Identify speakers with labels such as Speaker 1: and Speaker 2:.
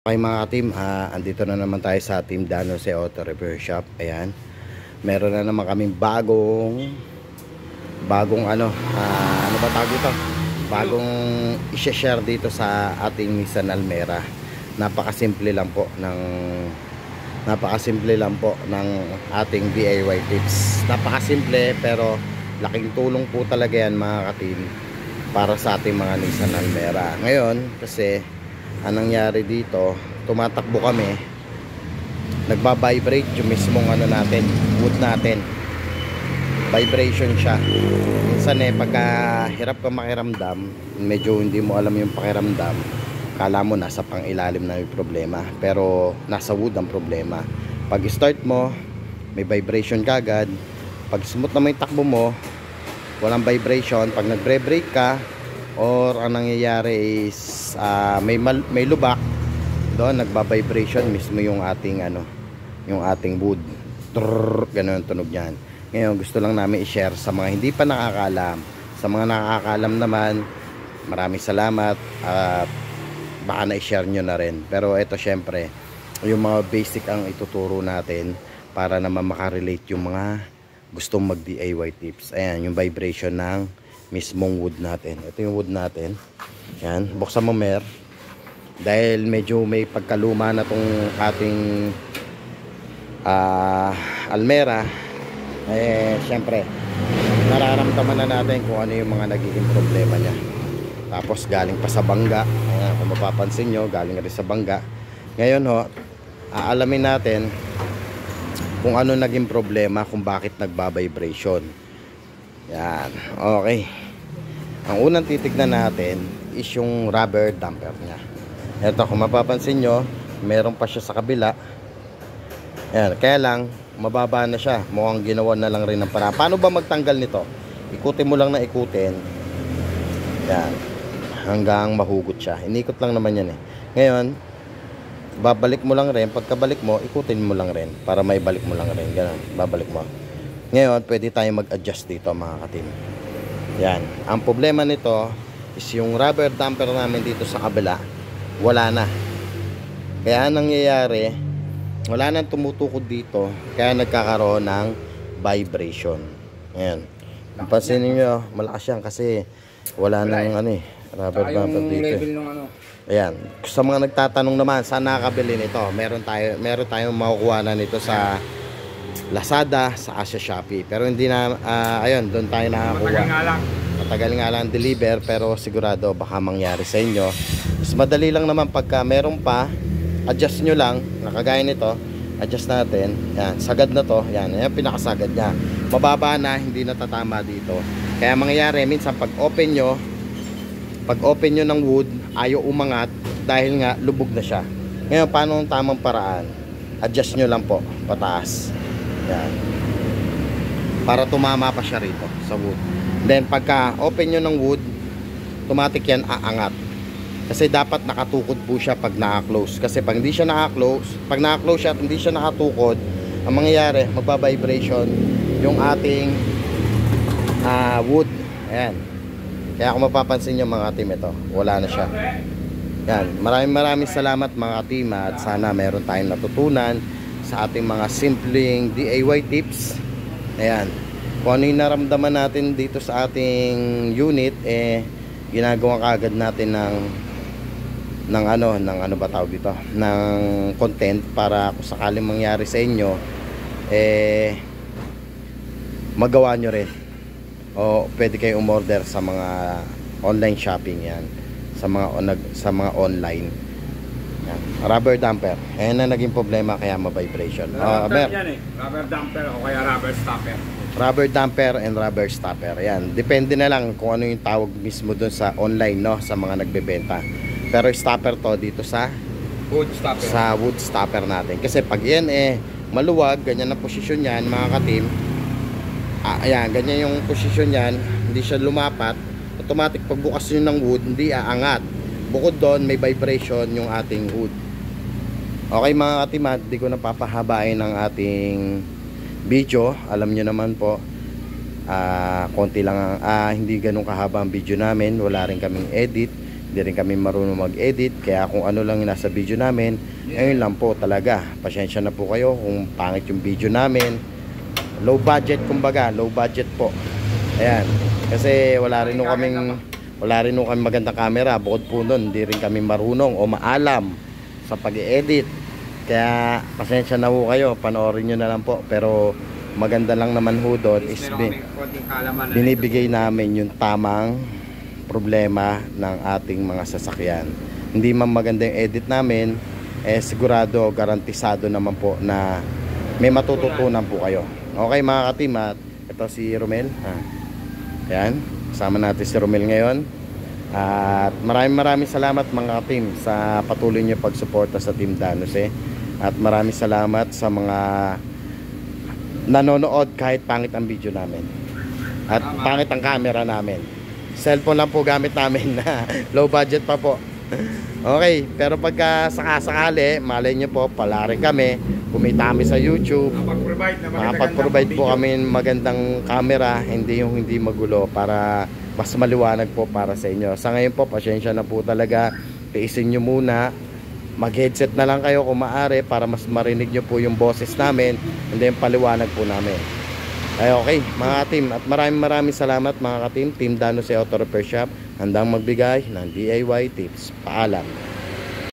Speaker 1: Okay mga team, andito na naman tayo sa Team Dano sa Auto Repair Shop. Ayan, meron na naman kaming bagong ano ba tawag ito? Bagong i-share dito sa ating Nissan Almera. Napakasimple lang po ng ating DIY tips. Napakasimple pero laking tulong po talaga yan mga ka-team para sa ating mga Nissan Almera. Ngayon kasi anong nangyari dito, tumatakbo kami, nagba-vibrate yung mismong wood natin, vibration siya. Minsan pagka hirap ka makiramdam, medyo hindi mo alam yung pakiramdam, kala mo nasa pang ilalim na yung problema, pero nasa wood ang problema. Pag start mo, may vibration kagad. Pag smooth na may takbo mo, walang vibration. Pag nagbre-brake ka, or ang nangyayari is may lubak doon, nagba-vibration mismo yung ating wood. Ganun ang tunog niyan. Ngayon gusto lang namin i-share sa mga hindi pa nakakalam. Sa mga nakakalam naman, maraming salamat at baka na-share nyo na rin. Pero ito syempre yung mga basic ang ituturo natin para naman makarelate yung mga gustong mag DIY tips. Ayan yung vibration ng mismong wood natin. Ito yung wood natin. Yan, buksan mo mer. Dahil medyo may pagkaluma na tong ating Almera, syempre nararamdaman na natin kung ano yung mga nagiging problema niya. Tapos galing pa sa bangga. Ayan, kung mapapansin nyo, galing rin sa bangga. Ngayon aalamin natin kung ano naging problema, kung bakit nagba-vibration. Yan, okay. Ang unang titignan natin is yung rubber damper nya. Ito, kung mapapansin nyo, meron pa siya sa kabila. Yan, kaya lang mababa na siya. Mukhang ginawa na lang rin ng paraan. Paano ba magtanggal nito? Ikutin mo lang na ikutin. Yan, hanggang mahugot siya. Inikot lang naman yan Ngayon, babalik mo lang rin. Pagkabalik mo, ikutin mo lang rin para may balik mo lang rin. Ganun, babalik mo. Ngayon, pwede tayo mag-adjust dito mga ka-team. Yan. Ang problema nito is yung rubber damper namin dito sa kabila, wala na. Kaya nangyayari, wala nang tumutukod dito. Kaya nagkakaroon ng vibration. Ayan. Pansin niyo, malakas yan kasi wala nang rubber damper dito. Ayan. Sa mga nagtatanong naman, saan nakakabili nito? Meron tayong makukuha na nito sa Lazada, sa Asia, Shopee. Pero hindi na, ayun, doon tayo nakakuha. Matagal nga lang deliver, pero sigurado baka mangyari sa inyo. Mas madali lang naman pagka meron pa, adjust nyo lang, nakagaya nito, adjust natin. Yan, sagad na to. Yan, yan pinakasagad niya. Mababa na, hindi natatama dito. Kaya mangyayari, minsan pag open nyo ng wood, ayaw umangat dahil nga lubog na siya. Ngayon, paano ang tamang paraan? Adjust nyo lang po, pataas. Yan. Para tumama pa siya rito sa wood. Then pagka open nyo ng wood, automatic yan aangat. Kasi dapat nakatukod po siya pag naka-close. Kasi pag hindi siya naka-close, pag naka-close siya at hindi siya nakatukod, ang mangyayari, magba-vibration yung ating wood. Ayan. Kaya kung mapapansin nyo mga team, ito, wala na siya. Yan. Maraming salamat mga team, at sana meron tayong natutunan sa ating mga simpleng DIY tips. Ayan. Kung ano yung naramdaman natin dito sa ating unit, ginagawa kaagad natin ng content para kung sakaling mangyari sa inyo, magawa nyo rin. O pwede kayo umorder sa mga online shopping yan, sa mga online. Yan. Rubber damper. Ayan na naging problema, kaya ma-vibration.
Speaker 2: Rubber damper o kaya rubber stopper.
Speaker 1: Rubber damper and rubber stopper. Ayan. Depende na lang kung ano yung tawag mismo doon sa online, sa mga nagbebenta. Pero stopper to dito sa
Speaker 2: wood stopper.
Speaker 1: Sa wood stopper natin. Kasi pag yan maluwag, ganyan na posisyon yan mga ka-team. Ayan, ganyan yung posisyon yan. Hindi siya lumapat. Automatic pagbukas nyo ng wood, hindi aangat. Bukod doon, may vibration yung ating wood. Okay mga katimat, di ko napapahabain ang ating video. Alam nyo naman po, konti lang, hindi ganun kahaba ang video namin. Wala rin kaming edit. Hindi rin kami marunong mag-edit. Kaya kung ano lang yung nasa video namin, ayun lang po talaga. Pasensya na po kayo kung pangit yung video namin. Low budget kumbaga, low budget po. Ayan. Kasi wala rin kaming magandang camera. Bukod po nun, hindi rin kami marunong o maalam sa pag-edit. Kaya pasensya na po kayo, panoorin nyo na lang po. Pero maganda lang naman ho doon is binibigay namin yung tamang problema ng ating mga sasakyan. Hindi man maganda yung edit namin, sigurado, garantisado naman po na may matututunan po kayo. Okay mga ka-team, at ito si Romel. Ayan, kasama natin si Romel ngayon. At maraming salamat mga ka-team sa patuloy niyo pagsuporta sa Team Danos. At maraming salamat sa mga nanonood kahit pangit ang video namin. At pangit ang camera namin. Cellphone lang po gamit namin na low budget pa po. Okay, pero pagka sakasakali, malay nyo po, pala rin kami, kumita kami sa YouTube, makapag-provide po kami magandang camera, hindi yung hindi magulo, para mas maliwanag po para sa inyo. Sa ngayon po, pasensya na po talaga, tiisin nyo muna, mag-headset na lang kayo kung maaari para mas marinig nyo po yung boses namin, and then paliwanag po namin. Ay okay mga ka-team, at maraming salamat mga ka-team. Team Danos Auto Repair Shop, handang magbigay ng DIY tips. Paalam.